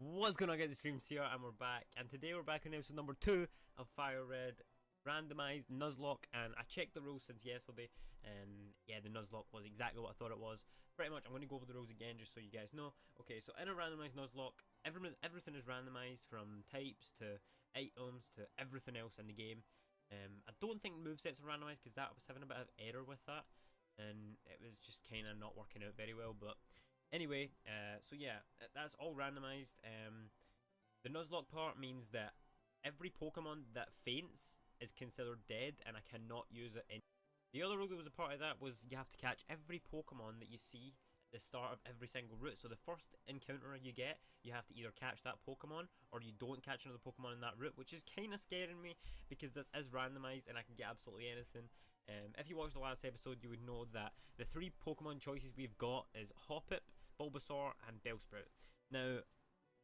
What's going on, guys? It's Dreamz here and we're back, and today we're back on episode number 2 of Fire Red Randomized Nuzlocke. And I checked the rules since yesterday, and yeah, the Nuzlocke was exactly what I thought it was. Pretty much, I'm going to go over the rules again just so you guys know. Okay, so in a randomized Nuzlocke, everything is randomized, from types to items to everything else in the game. I don't think movesets are randomized because that was having a bit of error with that, and it was just kind of not working out very well, but anyway, so yeah, that's all randomized. The Nuzlocke part means that every Pokemon that faints is considered dead, and I cannot use it in. The other rule that was a part of that was you have to catch every Pokemon that you see at the start of every single route. So the first encounter you get, you have to either catch that Pokemon or you don't catch another Pokemon in that route, which is kind of scaring me because this is randomized and I can get absolutely anything. If you watched the last episode, you would know that the 3 Pokemon choices we've got is Hoppip, Bulbasaur and Bellsprout. Now,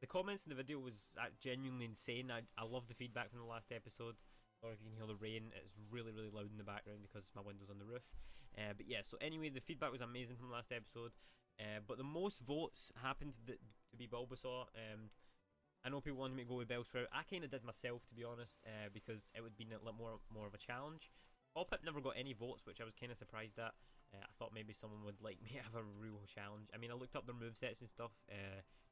the comments in the video was genuinely insane. I love the feedback from the last episode. Or if you can hear the rain, it's really loud in the background because my window's on the roof. But yeah, so anyway, the feedback was amazing from the last episode. But the most votes happened to be Bulbasaur. I know people wanted me to go with Bellsprout. I kind of did myself, to be honest, because it would be a lot more of a challenge. Hoppip never got any votes, which I was kind of surprised at. I thought maybe someone would like me to have a real challenge. I mean, I looked up their movesets and stuff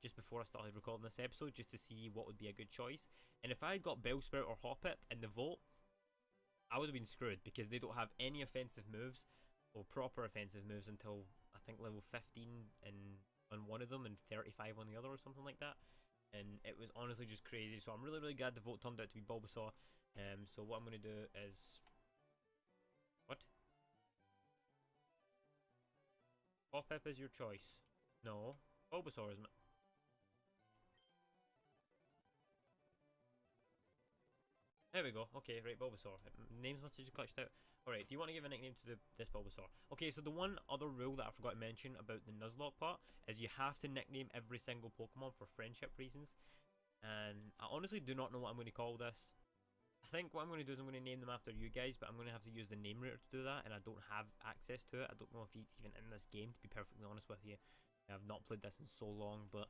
just before I started recording this episode, just to see what would be a good choice. And if I had got Bellsprout or Hoppip in the vote, I would have been screwed because they don't have any offensive moves, or proper offensive moves, until I think level 15 on one of them and 35 on the other, or something like that. And it was honestly just crazy. So I'm really glad the vote turned out to be Bulbasaur. So what I'm going to do is... What? Hoppip is your choice. No. Bulbasaur is my... There we go. Okay, right, Bulbasaur. Names must have just glitched out. Alright, do you want to give a nickname to this Bulbasaur? Okay, so the one other rule that I forgot to mention about the Nuzlocke part is you have to nickname every single Pokemon for friendship reasons. And I honestly do not know what I'm going to call this. I think what I'm going to do is I'm going to name them after you guys, but I'm going to have to use the name router to do that, and I don't have access to it. I don't know if he's even in this game, to be perfectly honest with you. I've not played this in so long, but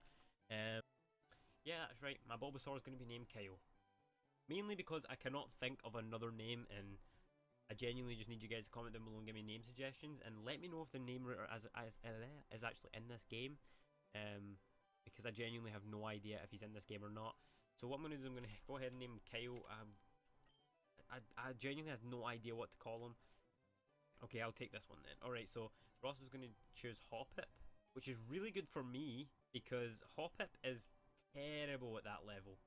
yeah, that's right. My Bulbasaur is going to be named Kyle. Mainly because I cannot think of another name, and I genuinely just need you guys to comment down below and give me name suggestions, and let me know if the name router is actually in this game, because I genuinely have no idea if he's in this game or not. So what I'm going to do is I'm going to go ahead and name him Kyle. I genuinely have no idea what to call him. Okay, I'll take this one then. Alright, so Ross is going to choose Hoppip, which is really good for me because Hoppip is terrible at that level.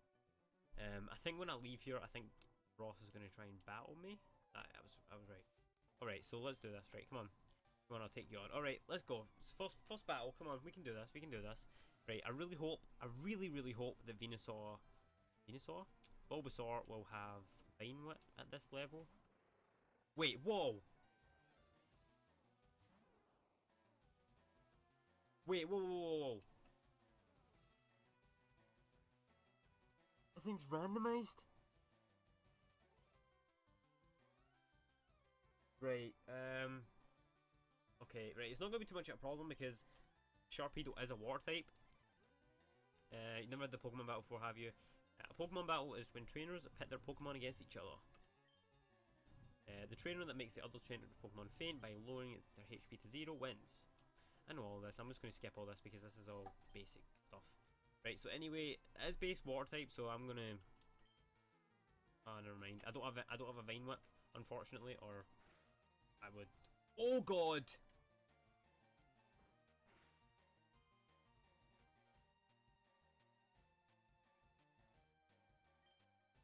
I think when I leave here, I think Ross is going to try and battle me. I was right. Alright, so let's do this. Right, come on. Come on, I'll take you on. Alright, let's go. First battle. Come on, we can do this. We can do this. Right, I really hope that Bulbasaur will have Vine Whip at this level. Wait, whoa! Wait, whoa. I think it's randomized. Right, okay, right, it's not going to be too much of a problem because Sharpedo is a water type. You never had the Pokemon battle before, have you? A Pokemon battle is when trainers pit their Pokemon against each other. The trainer that makes the other trainer Pokemon faint by lowering their HP to 0 wins. I know all this. I'm just going to skip all this because this is all basic stuff. Right, so anyway, it is base water type, so I'm going to... Oh, never mind. I don't have a Vine Whip, unfortunately, or I would... Oh god!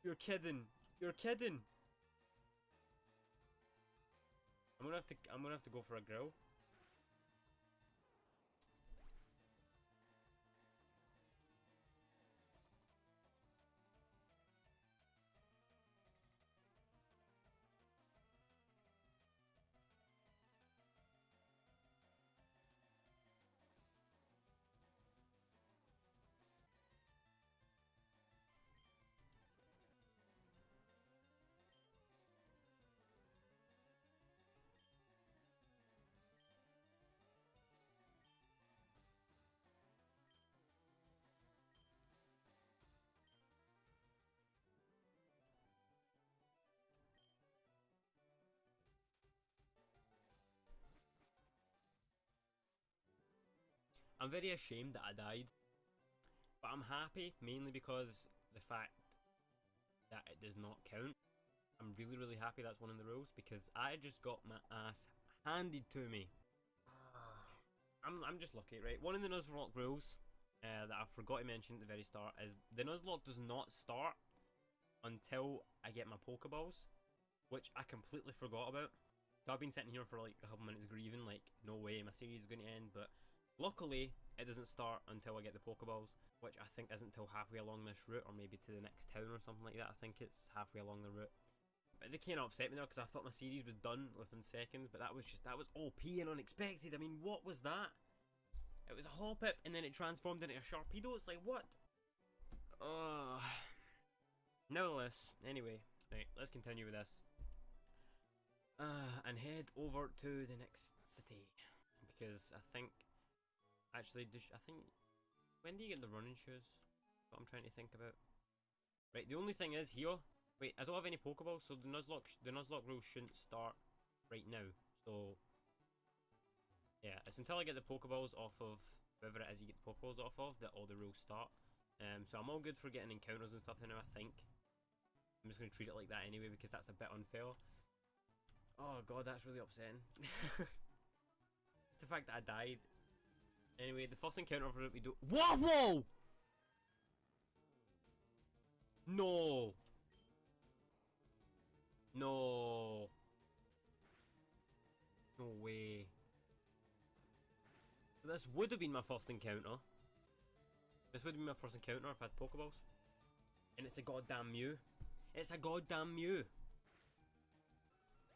You're kidding. You're kidding. I'm gonna have to go for a grill. I'm very ashamed that I died, but I'm happy mainly because the fact that it does not count. I'm really happy that's one of the rules because I just got my ass handed to me. I'm just lucky, right? One of the Nuzlocke rules that I forgot to mention at the very start is the Nuzlocke does not start until I get my Pokeballs, which I completely forgot about. So I've been sitting here for like a couple minutes grieving, like, no way, my series is going to end, but luckily it doesn't start until I get the Pokeballs, which I think isn't until halfway along this route, or maybe to the next town or something like that. I think it's halfway along the route. But they can't upset me there because I thought my series was done within seconds, but that was OP and unexpected. I mean, what was that? It was a Hoppip and then it transformed into a Sharpedo. It's like, what? Nevertheless, anyway, right, let's continue with this. And head over to the next city. Because I think, actually, when do you get the running shoes? That's what I'm trying to think about. Right, the only thing is here, wait, I don't have any Pokeballs, so the Nuzlocke rules shouldn't start right now. So, yeah, it's until I get the Pokeballs off of whoever it is you get the Pokeballs off of that all the rules start. So I'm all good for getting encounters and stuff now, I think. I'm just going to treat it like that anyway because that's a bit unfair. Oh god, that's really upsetting. Just the fact that I died. Anyway, the first encounter for it we do. Whoa! No! No! No way. So this would have been my first encounter. This would have been my first encounter if I had Pokeballs. And it's a goddamn Mew. It's a goddamn Mew.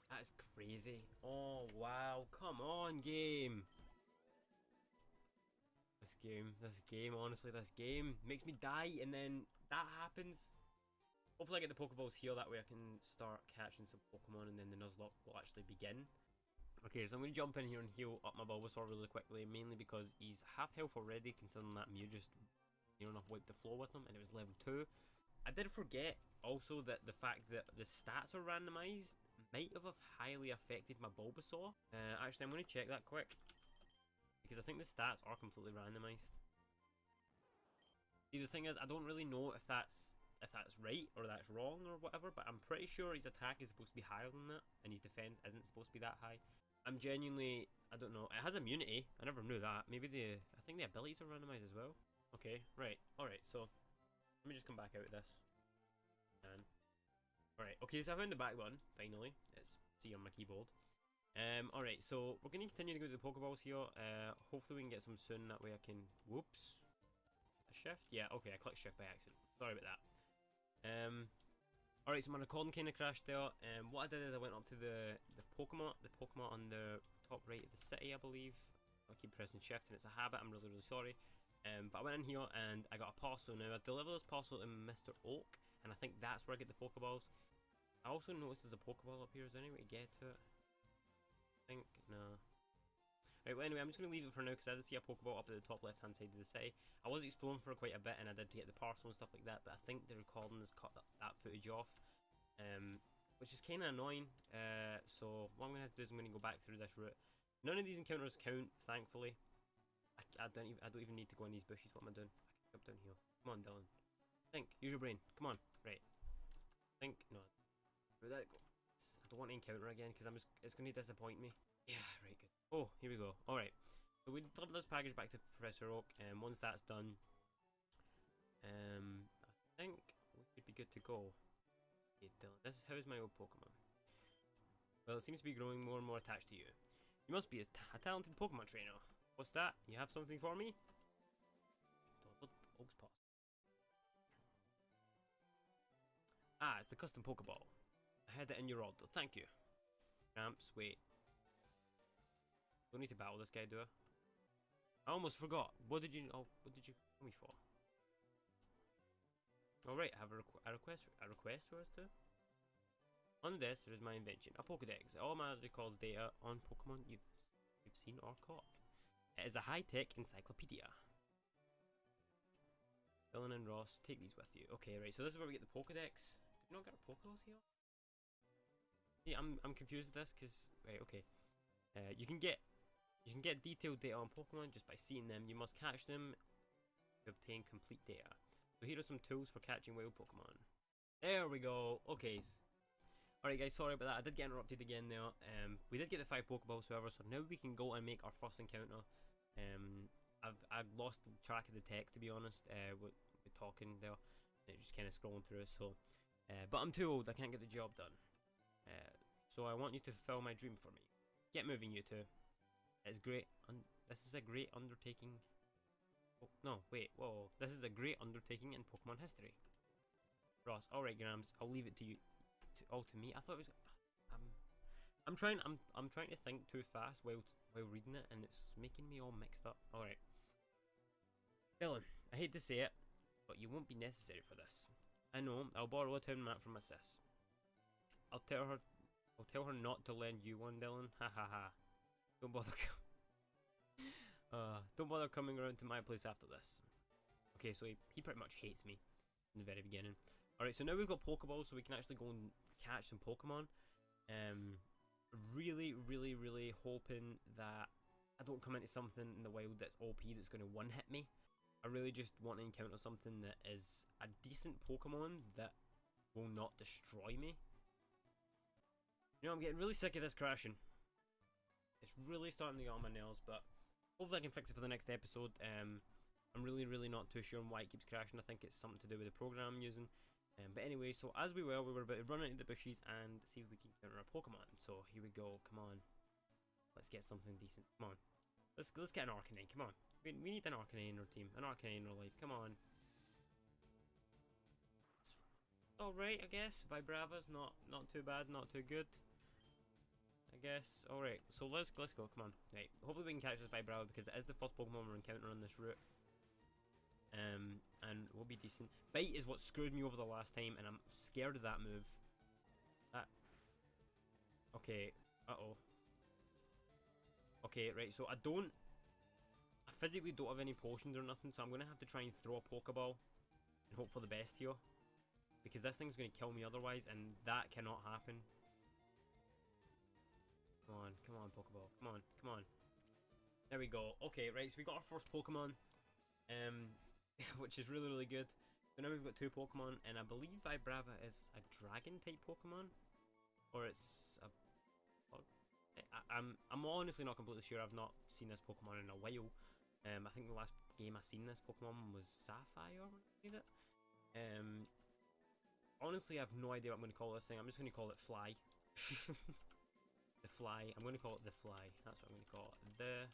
That's crazy. Oh wow, come on game. This game, honestly, this game makes me die and then that happens. Hopefully I get the Pokeballs here, that way I can start catching some Pokemon and then the Nuzlocke will actually begin. Okay, so I'm going to jump in here and heal up my Bulbasaur really quickly, mainly because he's half health already, considering that Mew just near enough wiped the floor with him and it was level 2. I did forget also that the fact that the stats are randomized might have highly affected my Bulbasaur. Actually, I'm going to check that quick because I think the stats are completely randomized. See, the thing is, I don't really know if that's right or that's wrong or whatever, but I'm pretty sure his attack is supposed to be higher than that and his defense isn't supposed to be that high. I'm genuinely, I don't know. It has immunity. I never knew that. Maybe I think the abilities are randomized as well. Okay, right. Alright, so let me just come back out of this. And alright, okay, so I found the back button, finally. It's C on my keyboard. Alright, so we're going to continue to go to the Pokeballs here. Hopefully we can get some soon, that way I can... Whoops. A shift? Yeah, okay, I clicked shift by accident. Sorry about that. Alright, so my recording kind of crashed there. What I did is I went up to the Pokemon on the top right of the city, I believe. I keep pressing shift and it's a habit, I'm really sorry. But I went in here and I got a parcel. Now I deliver this parcel to Mr. Oak, and I think that's where I get the Pokeballs. I also noticed there's a Pokeball up here. Is there any way to get to it? I think, no. Right, well anyway, I'm just going to leave it for now because I did see a Pokeball up at the top left hand side of the city. I was exploring for quite a bit and I did get the parcel and stuff like that, but I think the recording has cut that footage off. Which is kind of annoying. So what I'm going to have to do is I'm going to go back through this route. None of these encounters count, thankfully. I don't even need to go in these bushes. What am I doing? I can come down here. Come on, Dylan. Think. Use your brain. Come on. Right. Think. No. Where'd that go? I don't want to encounter again because it's going to disappoint me. Yeah, right, good. Oh, here we go. Alright. So we deliver this package back to Professor Oak, and once that's done, I think we should be good to go. Okay, Dylan, how's my old Pokemon? Well, it seems to be growing more and more attached to you. You must be a talented Pokemon trainer. What's that? You have something for me? Oak's paw. Ah, it's the custom Pokeball. I had it in your order. Thank you. Ramps, wait. Don't need to battle this guy, do I? I almost forgot. What did you call me for? Alright, I have a request for us to. On the desk, there is my invention, a Pokédex. It automatically records data on Pokemon you've seen or caught. It is a high-tech encyclopedia. Dylan and Ross, take these with you. Okay, right, so this is where we get the Pokédex. Did we not get our Pokeballs here? Yeah, I'm confused with this, because... Right, okay. You You can get detailed data on Pokemon just by seeing them. You must catch them to obtain complete data. So here are some tools for catching wild Pokemon. There we go. Okay. Alright guys, sorry about that. I did get interrupted again there. We did get the 5 Pokeballs, however, so now we can go and make our first encounter. I've lost track of the text, to be honest, with talking there. It just kind of scrolling through, so... but I'm too old, I can't get the job done. So I want you to fulfill my dream for me. Get moving, you two. It's great. This is a great undertaking. Oh, no, wait, whoa. This is a great undertaking in Pokemon history. Ross, alright, Grams, I'll leave it to you. To me. I thought it was. I'm trying to think too fast while reading it, and it's making me all mixed up. All right, Dylan. I hate to say it, but you won't be necessary for this. I know. I'll borrow a town map from my sis. I'll tell her not to lend you one, Dylan. Ha ha ha. Don't bother. Don't bother coming around to my place after this. Okay, so he pretty much hates me in the very beginning. Alright, so now we've got Pokeballs, so we can actually go and catch some Pokemon. Really hoping that I don't come into something in the wild that's OP that's going to one-hit me. I really just want to encounter something that is a decent Pokemon that will not destroy me. You know, I'm getting really sick of this crashing. It's really starting to get on my nerves, but hopefully I can fix it for the next episode. I'm really not too sure on why it keeps crashing. I think it's something to do with the program I'm using. But anyway, so as we were about to run into the bushes and see if we can encounter a Pokemon. So here we go. Come on, let's get something decent. Come on, let's get an Arcanine. Come on, we need an Arcanine in our team, an Arcanine in our life. Come on. Alright, I guess Vibrava's not too bad, not too good, I guess. Alright, so let's go. Come on. Right, hopefully we can catch this Vibrava because it is the first Pokemon we're encountering on this route. And we'll be decent. Bite is what screwed me over the last time, and I'm scared of that move. Okay. Okay, right. So I physically don't have any potions or nothing, so I'm gonna have to try and throw a Pokeball and hope for the best here, because this thing's gonna kill me otherwise, and that cannot happen. Come on, Pokeball. Come on. There we go. Okay, right. So we got our first Pokemon. Which is really good. So now we've got 2 Pokemon, and I believe Vibrava is a dragon type Pokemon, or it's a. I'm honestly not completely sure. I've not seen this Pokemon in a while. I think the last game I seen this Pokemon was Sapphire. Honestly, I have no idea what I'm going to call this thing. I'm just going to call it Fly. The Fly. I'm going to call it the Fly. That's what I'm going to call it. The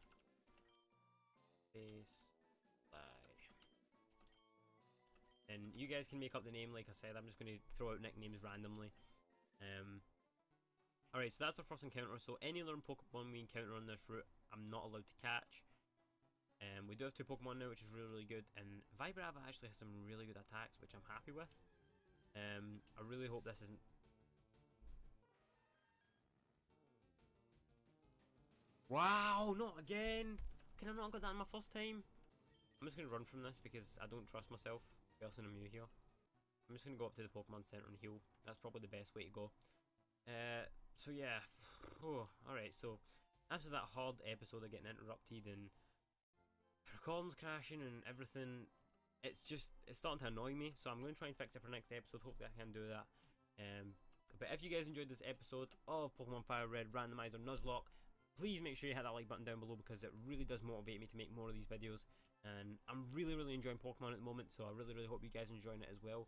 Fly. And you guys can make up the name, like I said. I'm just going to throw out nicknames randomly. Alright, so that's our first encounter. So any other Pokemon we encounter on this route, I'm not allowed to catch. We do have 2 Pokemon now, which is really good. And Vibrava actually has some really good attacks, which I'm happy with. I really hope this isn't... Wow, not again! Can I not get that in my first time? I'm just going to run from this because I don't trust myself. Person I'm new here. I'm just going to go up to the Pokemon Center and heal. That's probably the best way to go. So yeah. Oh, alright, so after that hard episode of getting interrupted and recordings crashing and everything, it's starting to annoy me, so I'm going to try and fix it for next episode. Hopefully I can do that. But if you guys enjoyed this episode of Pokemon Fire Red Randomized Nuzlocke, please make sure you hit that like button down below, because it really does motivate me to make more of these videos. And I'm really enjoying Pokemon at the moment, so I really hope you guys are enjoying it as well.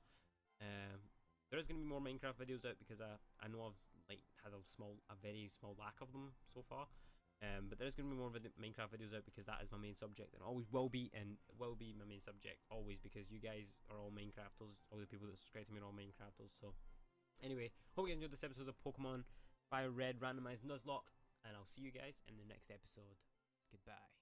There is going to be more Minecraft videos out, because I know I've had a very small lack of them so far. But there is going to be more Minecraft videos out, because that is my main subject, and always will be, and it will be my main subject always, because you guys are all Minecrafters. All the people that subscribe to me are all Minecrafters. So anyway, hope you guys enjoyed this episode of Pokemon Fire Red Randomized Nuzlocke, and I'll see you guys in the next episode. Goodbye.